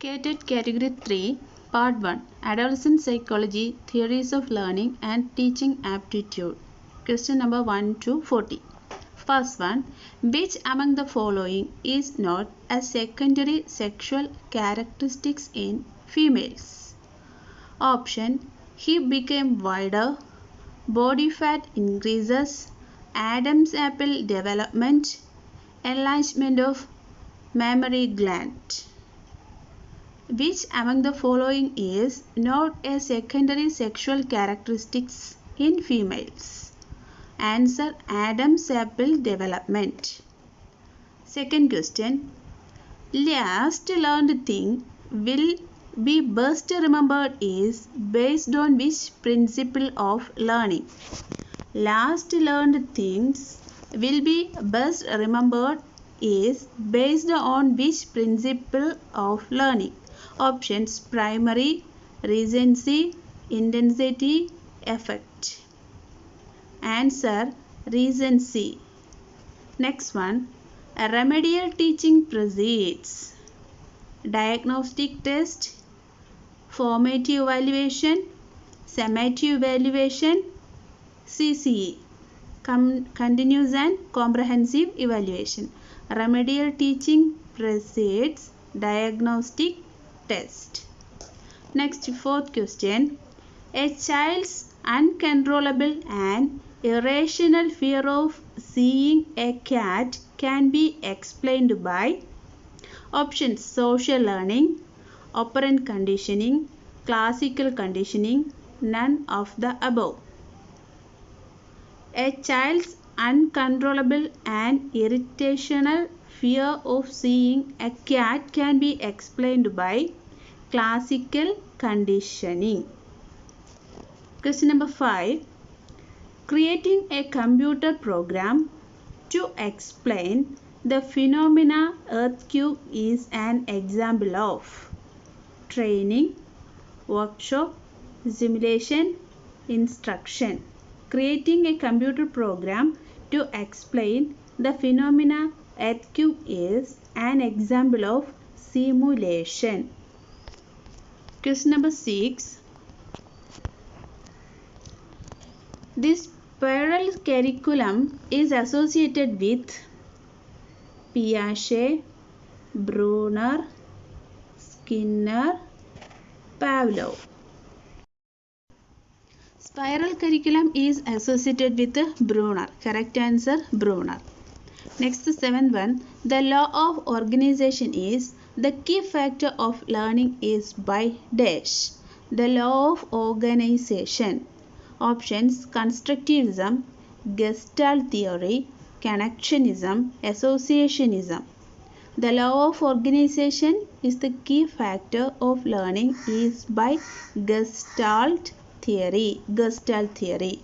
CATET Category 3, Part 1, Adolescent Psychology, Theories of Learning and Teaching Aptitude. Question number 1 to 40. First one, which among the following is not a secondary sexual characteristics in females? Option, hip became wider, body fat increases, Adam's apple development, enlargement of mammary gland. Which among the following is not a secondary sexual characteristics in females? Answer, Adam's apple development. Second question, last learned thing will be best remembered is based on which principle of learning? Last learned things will be best remembered is based on which principle of learning? Options, primary, recency, intensity, effect. Answer, recency. Next one, a remedial teaching proceeds diagnostic test, formative evaluation, summative evaluation, CCE, continuous and comprehensive evaluation. Remedial teaching precedes diagnostic test. Next, fourth question. A child's uncontrollable and irrational fear of seeing a cat can be explained by options, social learning, operant conditioning, classical conditioning, none of the above. A child's uncontrollable and irrational fear of seeing a cat can be explained by classical conditioning. Question number 5. Creating a computer program to explain the phenomena earthquake is an example of training, workshop, simulation, instruction. Creating a computer program to explain the phenomena earthquake is an example of simulation. Question number 6. This spiral curriculum is associated with Piaget, Bruner, Skinner, Pavlov. Spiral curriculum is associated with Bruner. Correct answer, Bruner. Next, the seventh one. The law of organization is the key factor of learning is by dash. The law of organization. Options, constructivism, Gestalt theory, connectionism, associationism. The law of organization is the key factor of learning is by Gestalt theory.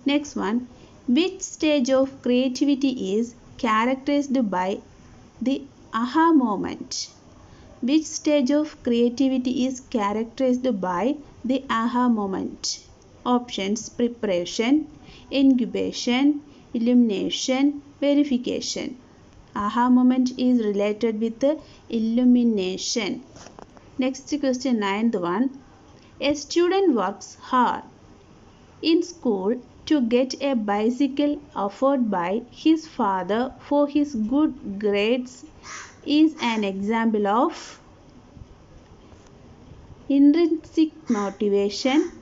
Next one, which stage of creativity is characterized by the aha moment? Which stage of creativity is characterized by the aha moment? Options, preparation, incubation, illumination, verification. Aha moment is related with the illumination. Next question, ninth one. A student works hard in school to get a bicycle offered by his father for his good grades is an example of intrinsic motivation,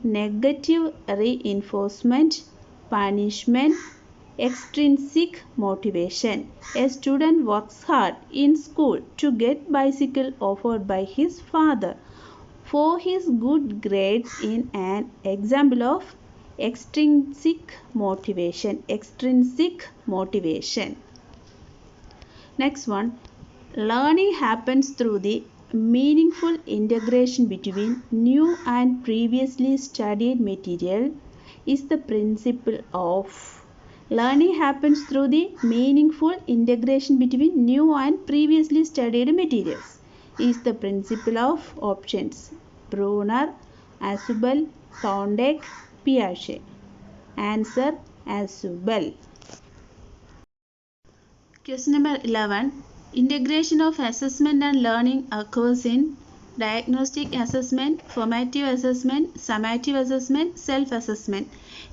negative reinforcement, punishment, extrinsic motivation. A student works hard in school to get bicycle offered by his father for his good grades in an example of extrinsic motivation. Next one, learning happens through the meaningful integration between new and previously studied material is the principle of learning happens through the meaningful integration between new and previously studied materials is the principle of options, Bruner, Ausubel, Thorndike, Piaget. Answer, Ausubel. Question number 11. Integration of assessment and learning occurs in diagnostic assessment, formative assessment, summative assessment, self-assessment.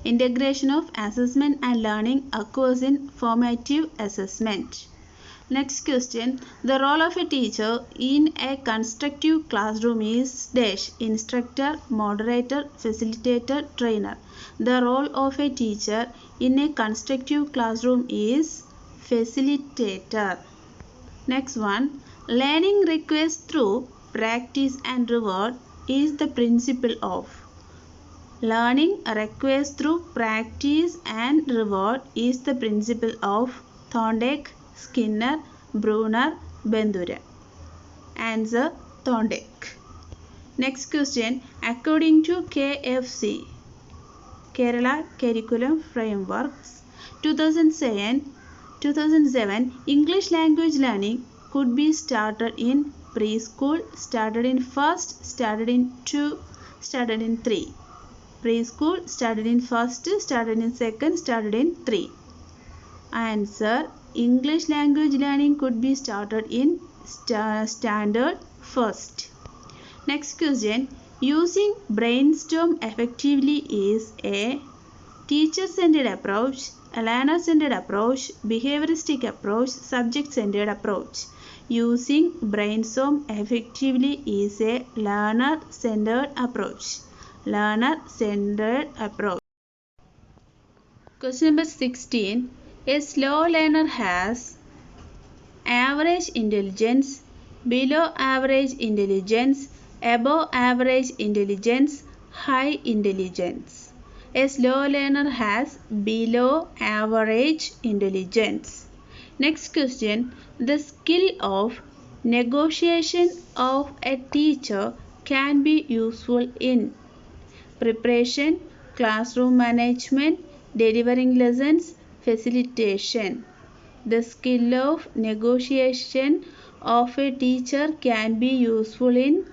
Integration of assessment and learning occurs in formative assessment. Next question. The role of a teacher in a constructive classroom is dash: instructor, moderator, facilitator, trainer. The role of a teacher in a constructive classroom is facilitator. Next one. Learning requires through practice and reward is the principle of. Learning requires through practice and reward is the principle of Thorndike, Skinner, Brunner, Bandura. Answer: Thorndike. Next question. According to KFC, Kerala Curriculum Frameworks, 2007, English language learning could be started in preschool, started in first, started in two, started in three. Preschool, started in first, started in second, started in three. Answer: English language learning could be started in standard first. Next question. Using brainstorm effectively is a teacher-centered approach, a learner-centered approach, behavioristic approach, subject-centered approach. Using brainstorm effectively is a learner-centered approach. Learner-centered approach. Question number 16. A slow learner has average intelligence, below average intelligence, above average intelligence, high intelligence. A slow learner has below average intelligence. Next question. The skill of negotiation of a teacher can be useful in preparation, classroom management, delivering lessons, facilitation. The skill of negotiation of a teacher can be useful in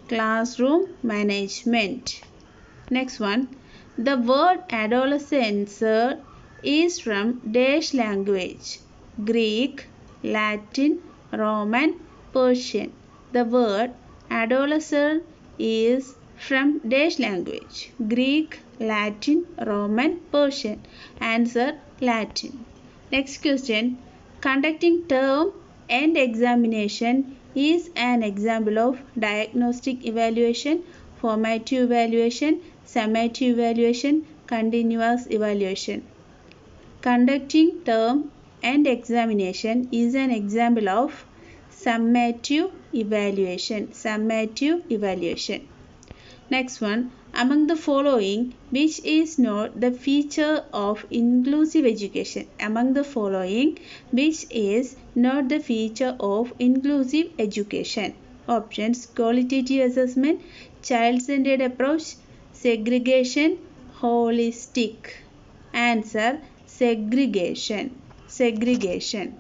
classroom management. Next one. The word adolescence is from dash language: Greek, Latin, Roman, Persian. The word adolescent is from dash language: Greek, Latin, Roman, Persian. Answer: Latin. Next question. Conducting term end examination is an example of diagnostic evaluation, formative evaluation, summative evaluation, continuous evaluation. Conducting term end examination is an example of summative evaluation. Summative evaluation. Next one. Among the following, which is not the feature of inclusive education? Among the following, which is not the feature of inclusive education? Options: qualitative assessment, child-centered approach, segregation, holistic. Answer: segregation. Segregation.